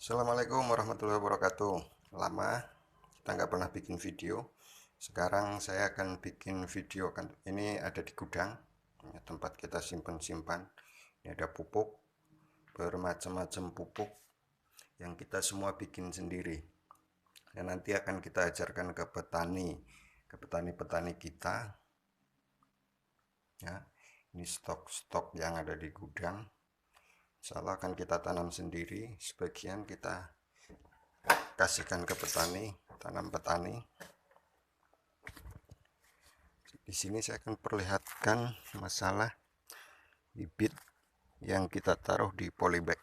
Assalamualaikum warahmatullahi wabarakatuh. Lama kita nggak pernah bikin video. Sekarang saya akan bikin video kan. Ini ada di gudang, ya, tempat kita simpan-simpan. Ini ada pupuk, bermacam-macam pupuk yang kita semua bikin sendiri. Dan nanti akan kita ajarkan ke petani kita. Ya, ini stok-stok yang ada di gudang. Insyaallah akan kita tanam sendiri. Sebagian kita kasihkan ke petani, tanam petani. Di sini saya akan perlihatkan masalah bibit yang kita taruh di polybag.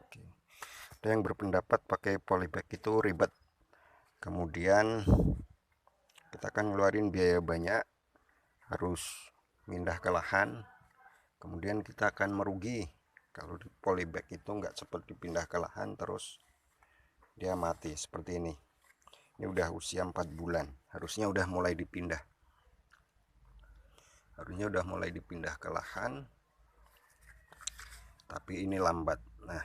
Oke. Ada yang berpendapat pakai polybag itu ribet. Kemudian kita akan ngeluarin biaya banyak, harus pindah ke lahan. Kemudian kita akan merugi kalau di polybag itu nggak cepat dipindah ke lahan, terus dia mati seperti ini. Ini udah usia 4 bulan, harusnya udah mulai dipindah. Ke lahan, tapi ini lambat. Nah,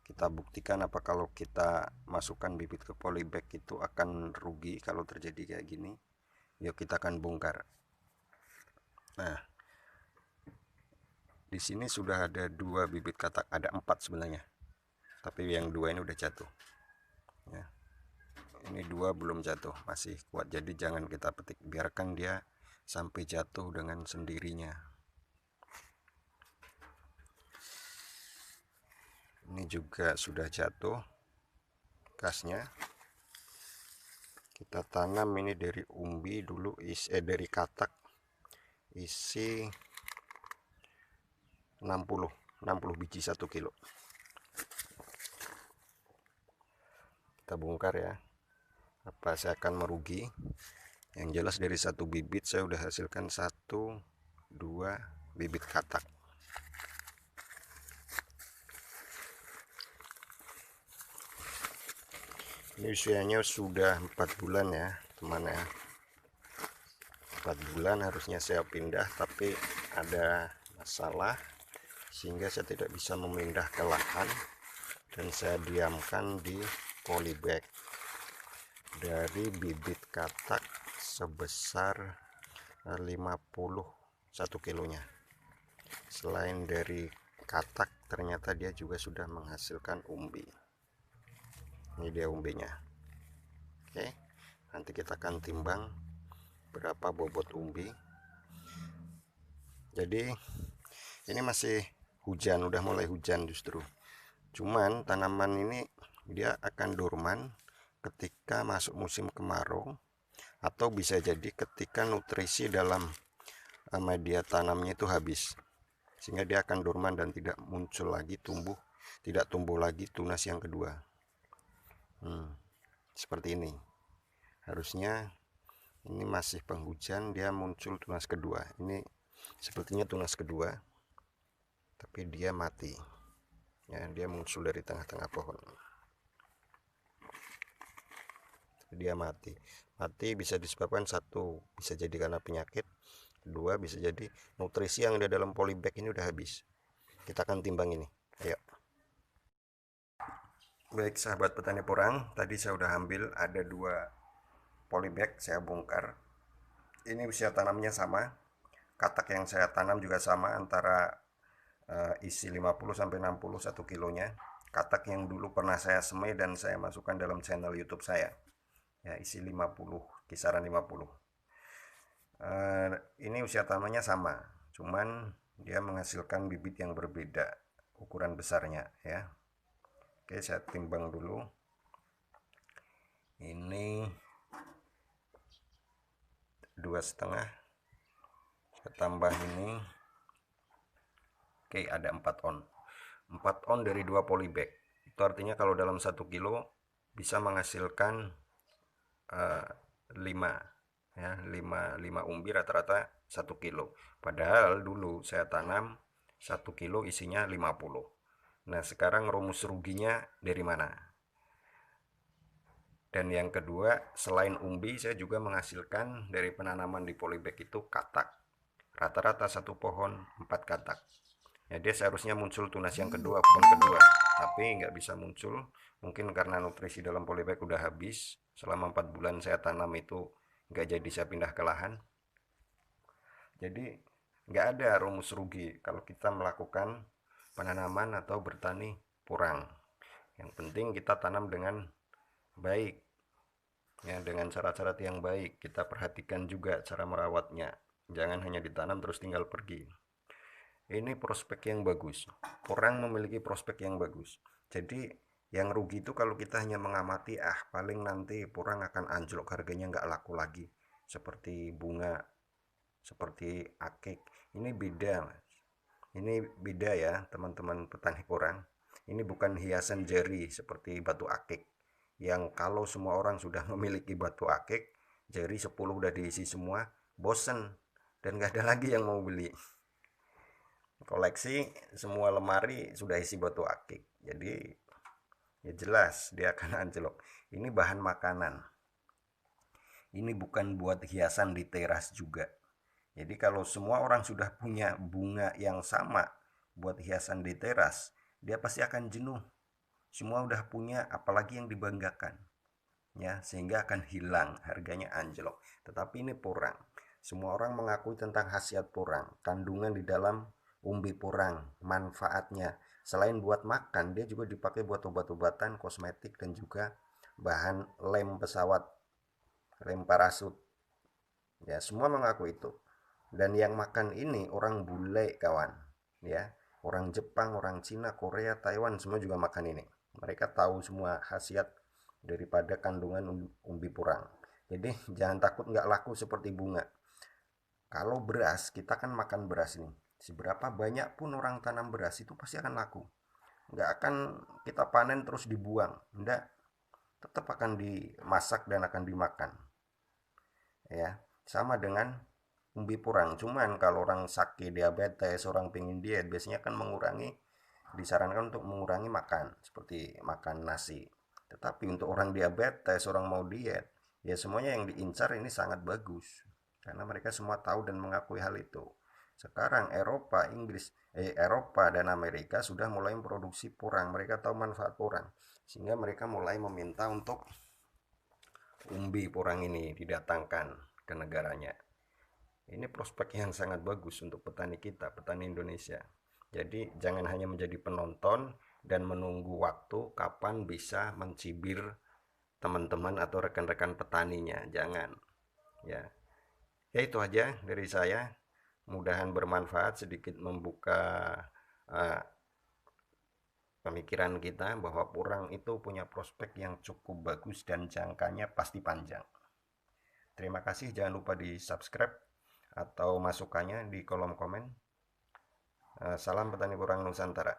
kita buktikan apa kalau kita masukkan bibit ke polybag itu akan rugi kalau terjadi kayak gini. Yuk kita akan bongkar. Nah, di sini sudah ada 2 bibit katak, ada 4 sebenarnya, tapi yang 2 ini udah jatuh. Ya. Ini 2 belum jatuh, masih kuat, jadi jangan kita petik, biarkan dia sampai jatuh dengan sendirinya. Ini juga sudah jatuh kasnya. Kita tanam ini dari umbi dulu, dari katak isi 60 biji 1 kilo. Kita bongkar ya. Apa saya akan merugi? Yang jelas dari 1 bibit saya udah hasilkan 1, 2 bibit katak. Ini usianya sudah 4 bulan ya teman ya. 4 bulan harusnya saya pindah, tapi ada masalah sehingga saya tidak bisa memindah ke lahan, dan saya diamkan di polybag dari bibit katak sebesar 51 kilonya. Selain dari katak, ternyata dia juga sudah menghasilkan umbi. Ini dia umbinya. Oke, nanti kita akan timbang berapa bobot umbi. Jadi ini masih hujan, udah mulai hujan justru. Cuman tanaman ini dia akan dorman ketika masuk musim kemarau, atau bisa jadi ketika nutrisi dalam media tanamnya itu habis, sehingga dia akan dorman dan tidak muncul lagi tidak tumbuh lagi tunas yang kedua. Seperti ini. Harusnya ini masih penghujan, dia muncul tunas kedua. Ini sepertinya tunas kedua, tapi dia mati ya, dia muncul dari tengah-tengah pohon. Dia mati bisa disebabkan, 1 bisa jadi karena penyakit, 2 bisa jadi nutrisi yang ada dalam polybag ini udah habis. Kita akan timbang ini, ayo. Baik sahabat petani porang, tadi saya udah ambil ada 2 polybag, saya bongkar. Ini usia tanamnya sama, katak yang saya tanam juga sama, antara isi 50 sampai 60 1 kilonya. Katak yang dulu pernah saya semai dan saya masukkan dalam channel YouTube saya. Ya, isi 50, kisaran 50. Ini usia tanamnya sama, cuman dia menghasilkan bibit yang berbeda ukuran besarnya ya. Oke, saya timbang dulu. Ini 2,5, saya tambah ini. Oke, ada 4 on. 4 on dari 2 polybag. Itu artinya kalau dalam 1 kilo bisa menghasilkan 5 ya, 5 umbi rata-rata 1 kilo. Padahal dulu saya tanam 1 kilo isinya 50. Nah, sekarang rumus ruginya dari mana? Dan yang kedua, selain umbi saya juga menghasilkan dari penanaman di polybag itu katak. Rata-rata 1 pohon 4 katak. Ya, dia seharusnya muncul tunas yang kedua, pohon kedua, tapi nggak bisa muncul. Mungkin karena nutrisi dalam polybag udah habis. Selama 4 bulan saya tanam itu nggak jadi, saya pindah ke lahan. Jadi nggak ada rumus rugi kalau kita melakukan penanaman atau bertani porang. Yang penting kita tanam dengan baik, ya, dengan cara-cara yang baik. Kita perhatikan juga cara merawatnya. Jangan hanya ditanam terus tinggal pergi. Ini prospek yang bagus. Orang memiliki prospek yang bagus. Jadi yang rugi itu kalau kita hanya mengamati, paling nanti porang akan anjlok, harganya nggak laku lagi. Seperti bunga, seperti akik. Ini beda, Mas. Ini beda ya, teman-teman petani porang. Ini bukan hiasan jari seperti batu akik. Yang kalau semua orang sudah memiliki batu akik, jari 10 udah diisi semua, bosen. Dan nggak ada lagi yang mau beli. Koleksi semua lemari sudah isi batu akik, jadi ya jelas dia akan anjlok. Ini bahan makanan, ini bukan buat hiasan di teras juga. Jadi kalau semua orang sudah punya bunga yang sama buat hiasan di teras, dia pasti akan jenuh. Semua udah punya, apalagi yang dibanggakan, ya, sehingga akan hilang, harganya anjlok. Tetapi ini porang, semua orang mengakui tentang khasiat porang, kandungan di dalam umbi porang, manfaatnya. Selain buat makan, dia juga dipakai buat obat-obatan, kosmetik, dan juga bahan lem pesawat, lem parasut. Ya, semua mengaku itu. Dan yang makan ini orang bule, kawan. Ya, orang Jepang, orang Cina, Korea, Taiwan, semua juga makan ini. Mereka tahu semua khasiat daripada kandungan umbi porang. Jadi jangan takut nggak laku seperti bunga. Kalau beras, kita kan makan beras nih. Seberapa banyak pun orang tanam beras itu pasti akan laku. Nggak akan kita panen terus dibuang. Nggak, tetap akan dimasak dan akan dimakan. Ya, sama dengan umbi porang. Cuman kalau orang sakit diabetes, orang pengen diet, biasanya kan disarankan untuk mengurangi makan, seperti makan nasi. Tetapi untuk orang diabetes, orang mau diet, ya semuanya yang diincar ini sangat bagus. Karena mereka semua tahu dan mengakui hal itu. Sekarang Eropa dan Amerika sudah mulai memproduksi porang. Mereka tahu manfaat porang. Sehingga mereka mulai meminta untuk umbi porang ini didatangkan ke negaranya. Ini prospek yang sangat bagus untuk petani kita, petani Indonesia. Jadi jangan hanya menjadi penonton dan menunggu waktu kapan bisa mencibir teman-teman atau rekan-rekan petaninya. Jangan. Ya. Ya, itu aja dari saya. Mudahan bermanfaat, sedikit membuka uh, pemikiran kita bahwa porang itu punya prospek yang cukup bagus dan jangkanya pasti panjang. Terima kasih, jangan lupa di subscribe atau masukannya di kolom komen. Salam petani porang Nusantara.